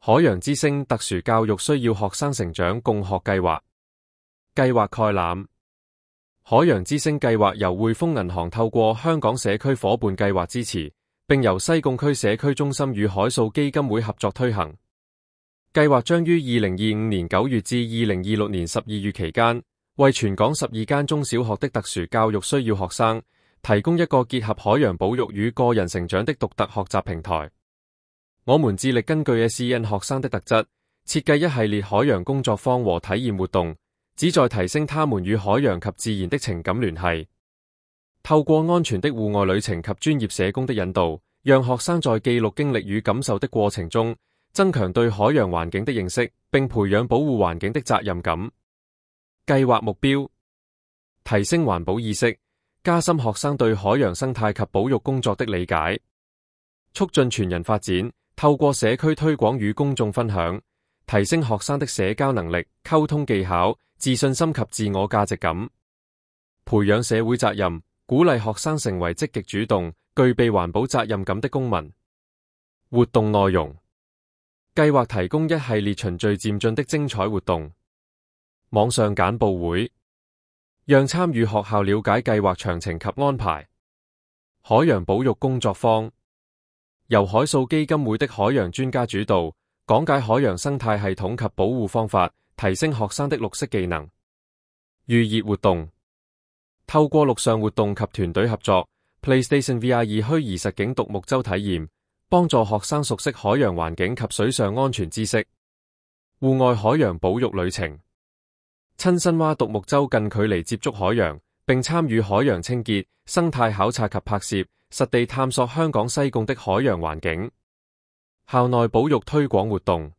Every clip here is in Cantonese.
海洋之聲特殊教育需要學生成長共學計劃。計劃概覽：海洋之聲計劃由匯豐銀行透過香港社區夥伴計劃支持，並由西貢區社區中心與海素基金會合作推行。計劃將於2025年9月至2026年12月期間，為全港12間中小學的特殊教育需要學生提供一個結合海洋保育與個人成長的獨特學習平台。我們致力根據 SEN 學生的特質，設計一系列海洋工作坊和體驗活動，旨在提升他們與海洋及自然的情感聯繫。透過安全的戶外旅程及專業社工的引導，讓學生在記錄經歷與感受的過程中，增強對海洋環境的認識，並培養保護環境的責任感。計劃目標：提升環保意識，加深學生對海洋生態及保育工作的理解，促進全人發展。透過社區推廣與公眾分享，提升學生的社交能力、溝通技巧、自信心及自我價值感，培養社會責任，鼓勵學生成為積極主動、具備環保責任感的公民。活動內容：計劃提供一系列循序漸進的精彩活動。網上簡報會，讓參與學校了解計劃詳情及安排。海洋保育工作坊，由海素基金會的海洋專家主導，講解海洋生態系統及保護方法，提升學生的綠色技能。預熱活動，透過陸上活動及團隊合作 ，PlayStation VR 虛擬實境獨木舟體驗，幫助學生熟悉海洋環境及水上安全知識。戶外海洋保育旅程，親身划獨木舟近距離接觸海洋，並參與海洋清潔、生態考察及拍攝，實地探索香港西貢的海洋環境。校內保育推廣活動，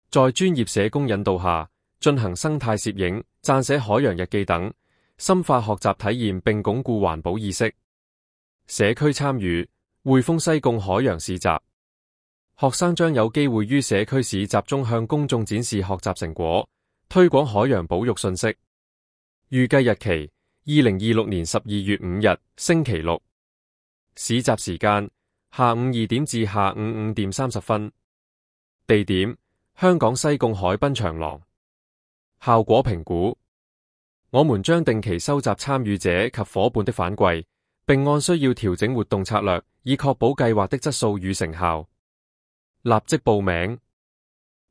在專業社工引導下，進行生態攝影、撰寫海洋日記等，深化學習體驗並鞏固環保意識。社區參與，匯豐西貢海洋市集，學生將有機會於社區市集中向公眾展示學習成果，推廣海洋保育信息。預計日期：2026年12月5日，星期六。市集時間：下午2點至下午5點30分。地點：香港西貢海濱長廊。效果評估：我們將定期收集參與者及夥伴的反饋，並按需要調整活動策略，以確保計劃的質素與成效。立即報名，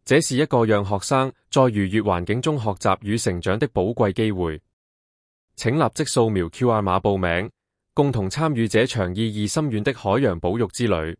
這是一個讓學生在愉悅環境中學習與成長的寶貴機會。請立即掃描 QR 碼報名，共同參與這場意義深遠的海洋保育之旅。